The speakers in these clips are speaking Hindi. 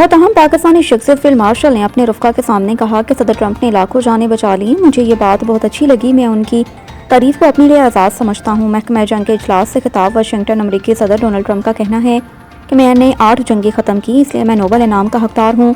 बहुत अहम पाकिस्तानी शख्सियत फील्ड मार्शल ने अपने रफ़्का के सामने कहा कि सदर ट्रंप ने लाखों जानें बचा ली। मुझे ये बात बहुत अच्छी लगी। मैं उनकी तारीफ को अपने लिए आज़ाद समझता हूँ। महकमा जंग के इजलास से खिताब वाशिंगटन। अमरीकी सदर डोनाल्ड ट्रंप का कहना है कि मैंने 8 जंगें ख़त्म की, इसलिए मैं नोबल इनाम का हकदार हूँ।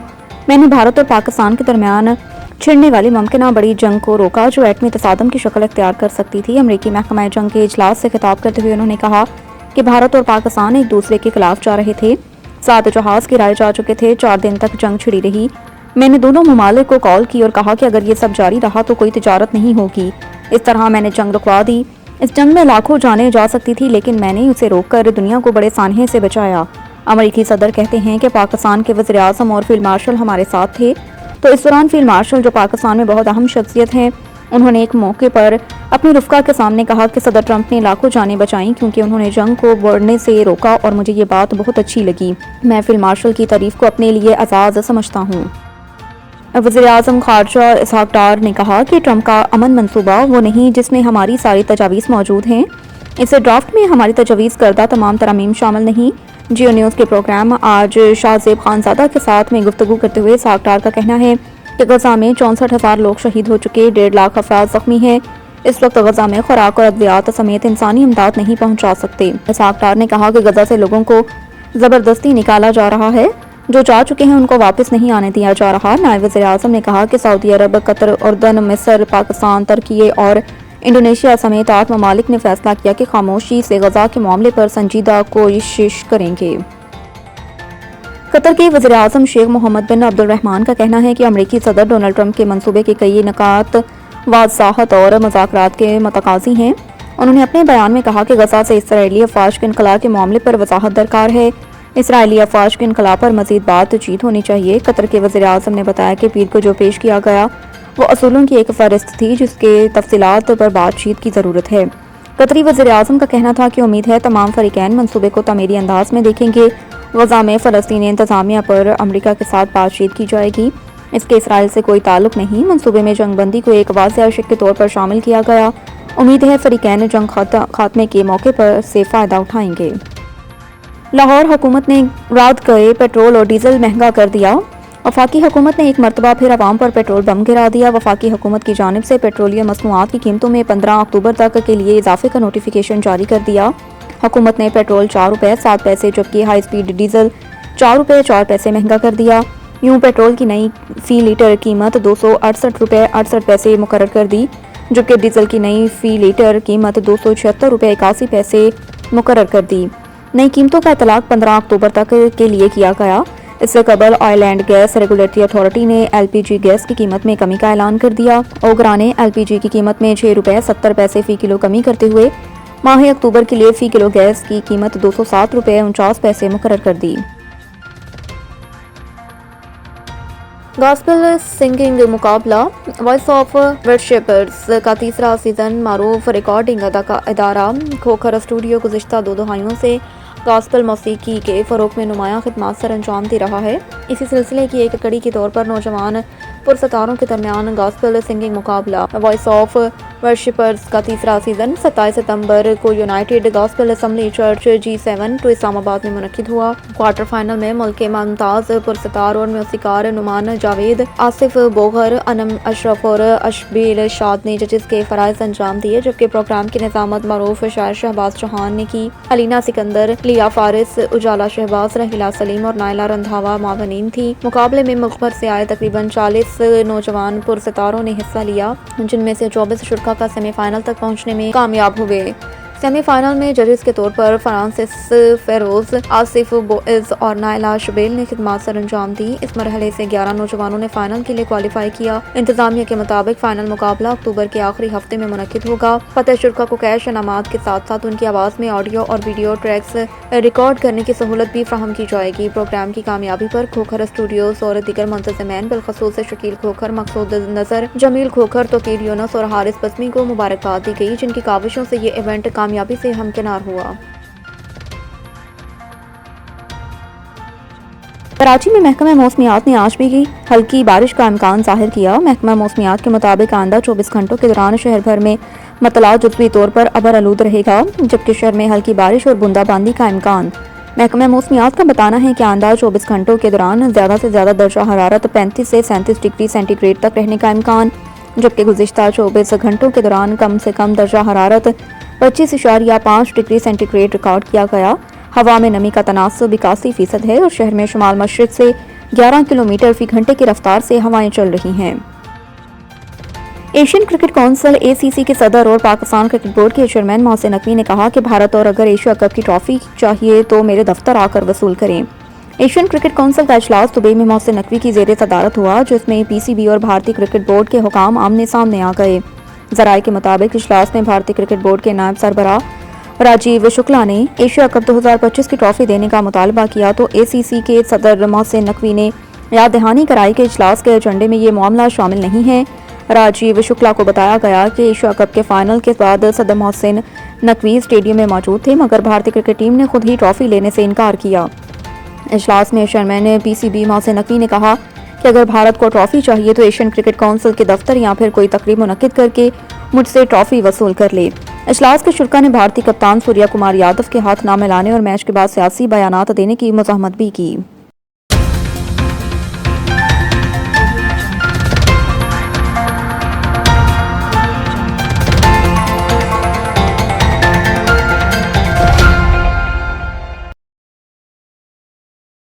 मैंने भारत और पाकिस्तान के दरमियान छिड़ने वाली मुमकिन बड़ी जंग को रोका जो एटमी तसादम की शक्ल इख्तियार कर सकती थी। अमरीकी महकमा जंग के इजलास से खिताब करते हुए उन्होंने कहा कि भारत और पाकिस्तान एक दूसरे के खिलाफ जा रहे थे। 7 जहाज गिराए जा चुके थे। 4 दिन तक जंग छिड़ी रही। मैंने दोनों ममालिक को कॉल की और कहा कि अगर ये सब जारी रहा तो कोई तिजारत नहीं होगी। इस तरह मैंने जंग रुकवा दी। इस जंग में लाखों जानें जा सकती थी, लेकिन मैंने उसे रोककर दुनिया को बड़े सानहे से बचाया। अमरीकी सदर कहते हैं कि पाकिस्तान के वज़ीर आज़म और फील्ड मार्शल हमारे साथ थे। तो इस दौरान फील्ड मार्शल जो पाकिस्तान में बहुत अहम शख्सियत हैं, उन्होंने एक मौके पर अपने रफ़्का के सामने कहा कि सदर ट्रंप ने लाखों जानें बचाई क्योंकि उन्होंने जंग को बढ़ने से रोका और मुझे ये बात बहुत अच्छी लगी। मैं फील्ड मार्शल की तारीफ को अपने लिए आज़ाद समझता हूँ। वज़ीर आज़म खारजा इसहाक डार ने कहा कि ट्रंप का अमन मंसूबा वो नहीं जिसमें हमारी सारी तजावीज़ मौजूद हैं। इस ड्राफ्ट में हमारी तजावीज़ करदा तमाम तरमीम शामिल नहीं। जियो न्यूज़ के प्रोग्राम आज शाहजेब खानजादा के साथ में गुफ्तगू करते हुए इसहाक डार का कहना है कि गजा में 64,000 लोग शहीद हो चुके, 1.5 लाख अफराद जख्मी हैं। इस वक्त गजा में खुराक और अद्वियात समेत इंसानी इमदाद नहीं पहुंचा सकते। इसहाक डार ने कहा कि गजा से लोगों को ज़बरदस्ती निकाला जा रहा है। जो जा चुके हैं उनको वापस नहीं आने दिया जा रहा। नायब वज़ीर आज़म ने कहा कि सऊदी अरब, कतर, उर्दन, मिस्र, पाकिस्तान, तुर्की और इंडोनेशिया समेत 8 ममालिक ने फैसला किया कि खामोशी से गजा के मामले पर संजीदा कोशिश करेंगे। कतर के वज़ीर आज़म शेख मोहम्मद बिन अब्दुलरहमान का कहना है कि अमरीकी सदर डोनाल्ड ट्रंप के मंसूबे के कई निकात वाज़ाहत और मुज़ाकरात के मतकाज़ी हैं। उन्होंने अपने बयान में कहा कि गजा से इसराइली अफ़वाज के इनकला के मामले पर वज़ाहत दरकार है। इसराइली अफ़वाज के इनकला पर मज़ीद बातचीत होनी चाहिए। कतर के वज़ीर आज़म ने बताया कि पीर को जो पेश किया गया वो असूलों की एक फ़हरिस्त थी जिसके तफसीलात पर बातचीत की ज़रूरत है। कतरी वज़ीर आज़म का कहना था कि उम्मीद है तमाम फ़रीक़ैन मंसूबे को तमीरी अंदाज में देखेंगे। गजा में फ़लस्तीनी इंतज़ामिया पर अमरीका के साथ बातचीत की जाएगी। इसके इसराइल से कोई ताल्लुक नहीं। मंसूबे में जंगबंदी को एक वाज़ेह शिक के तौर पर शामिल किया गया। उम्मीद है फ़रीक़ैन जंग खात्मे के मौके पर से फ़ायदा उठाएंगे। लाहौर हुकूमत ने रात गए पेट्रोल और डीजल महंगा कर दिया। वफाकी हुकूमत ने एक मरतबा फिर अवाम पर पेट्रोल बम गिरा दिया। वफाकी हुकूमत की जानिब से पेट्रोलियम मसनूआत की कीमतों में 15 अक्टूबर तक के लिए इजाफे का नोटिफिकेशन जारी कर दिया। हुकूमत ने पेट्रोल 4 रुपये 7 पैसे जबकि हाई स्पीड डीजल 4 रुपये 4 पैसे महंगा कर दिया। यूँ पेट्रोल की नई फ़ी लीटर कीमत 268 रुपये 68 पैसे मुकर्रर कर दी, जबकि डीजल की नई फ़ी लीटर कीमत 276 रुपये 81 पैसे मुकर्रर कर दी। नई कीमतों का इतलाक 15 अक्टूबर तक के लिए किया गया। इससे कबल oil and gas regulatory authority ने एलपीजी गैस की कीमत में कमी का ऐलान कर दिया। ओगरा ने एलपीजी की कीमत में 6 रुपये 70 पैसे फ़ी किलो कमी करते हुए माह अक्टूबर के लिए फ़ी किलो गैस की कीमत 207 रुपये 49 पैसे मुकर्रर कर दी। गॉस्पेल सिंगिंग मुकाबला वॉइस ऑफ वर्शिपर्स का तीसरा सीज़न मारूफ रिकॉर्डिंग इदारा खोखर स्टूडियो गुज़िश्ता 2 दहाइयों से गॉस्पेल मौसीकी के फ़रोग़ में नुमायाँ खिदमात सर अंजाम दे रहा है। इसी सिलसिले की एक कड़ी के तौर पर नौजवान पुरसतारों के दरमियान गॉस्पेल सिंगिंग मुकाबला वॉइस ऑफ वर्शिपर्स का तीसरा सीज़न 27 सितंबर को United Gospel Assembly Church G7 two Islamabad में मुनक्किद हुआ। क्वार्टर फाइनल में मुल्क के मुमताज़ पुरसतार और म्यूसिकार नुमान जावेद, आसिफ बोगर, अनम अशरफ और अशबील शाद ने जजेस के फ़राइज़ अंजाम दिए, जबकि प्रोग्राम की निज़ामत मारूफ शायर शहबाज चौहान ने की। अलीना सिकंदर, लिया फारिस, उजाला शहबाज, रहीला सलीम और नायला रंधावा मावनीन थी। मुकाबले में मुल्क भर से आए तकरीबन 40 नौजवान पुरसतारों ने हिस्सा लिया, जिनमें से 24 शुरका का सेमीफाइनल तक पहुंचने में कामयाब हुए। सेमीफाइनल में जजेस के तौर पर फ्रांसिस फेरोज, आसिफ बोइज और नायला शुबेल ने खिदमात सर अंजाम दी। इस मरहले से 11 नौजवानों ने फाइनल के लिए क्वालिफाई किया। इंतजामिया के मुताबिक फाइनल मुकाबला अक्टूबर के आखिरी हफ्ते में मुनक्किद होगा। फतेह शुरका को कैश इनामात के साथ साथ उनकी आवाज़ में ऑडियो और वीडियो ट्रैक्स रिकॉर्ड करने की सहूलत भी फ्राहम की जाएगी। प्रोग्राम की कामयाबी पर खोखर स्टूडियोज और दीगर मुंतज़िमीन बिलखसूस शकील खोखर, मकसूद नज़र, जमील खोखर, तोकीर यूनुस और हारिस बस्मी को मुबारकबाद दी गई, जिनकी काविशों से ये इवेंट कामयाबी से हमकिनार हुआ। कराची में महकमा मौसमियात ने आज भी हल्की बारिश का इम्कान जाहिर किया। महकमा मौसमियात के मुताबिक आइंदा 24 घंटों के दौरान शहर भर में मतला जुज़वी तौर पर अबर आलूद रहेगा, जबकि शहर में हल्की बारिश और बूंदाबांदी का इम्कान। महकमा मौसमियात का बताना है कि आइंदा 24 घंटों के दौरान ज़्यादा से ज़्यादा दर्जा हरारत 35 से 37 डिग्री सेंटीग्रेड तक रहने का इम्कान, जबकि गुज़िश्ता 24 घंटों के दौरान कम से कम दर्जा हरारत 25.5 डिग्री सेंटीग्रेड रिकॉर्ड किया गया। हवा में नमी का तनासब 81% है और शहर में शुमाल मशरिक से 11 किलोमीटर फी घंटे की रफ्तार से हवाएं चल रही हैं। एशियन क्रिकेट काउंसिल ACC के सदर और पाकिस्तान क्रिकेट बोर्ड के चेयरमैन मोहसिन नकवी ने कहा कि भारत और अगर एशिया कप की ट्रॉफी चाहिए तो मेरे दफ्तर आकर वसूल करें। एशियन क्रिकेट काउंसिल का इजलास दुबई में मोहसिन नकवी की ज़ेर सदारत हुआ, जिसमें PCB और भारतीय क्रिकेट बोर्ड के हुकाम आमने सामने आ गए। ज़राए के मुताबिक इजलास में भारतीय क्रिकेट बोर्ड के नायब सरबराह राजीव शुक्ला ने एशिया कप 2025 की ट्रॉफी देने का मुतालबा किया तो ACC के सदर मोहसिन नकवी ने याद दहानी कराई कि इजलास के एजेंडे में ये मामला शामिल नहीं है। राजीव शुक्ला को बताया गया कि एशिया कप के फाइनल के बाद सदर मोहसिन नकवी स्टेडियम में मौजूद थे, मगर भारतीय क्रिकेट टीम ने खुद ही ट्रॉफी लेने से इनकार किया। इजलास में चेयरमैन PCB मोहसिन नकवी ने कहा कि अगर भारत को ट्रॉफी चाहिए तो एशियन क्रिकेट काउंसिल के दफ्तर या फिर कोई तकरीब मुनक्किद करके मुझसे ट्रॉफी वसूल कर ले। इजलास के शुरा ने भारतीय कप्तान सूर्या कुमार यादव के हाथ ना मिलाने और मैच के बाद सियासी बयानात देने की मज़ाहमत भी की।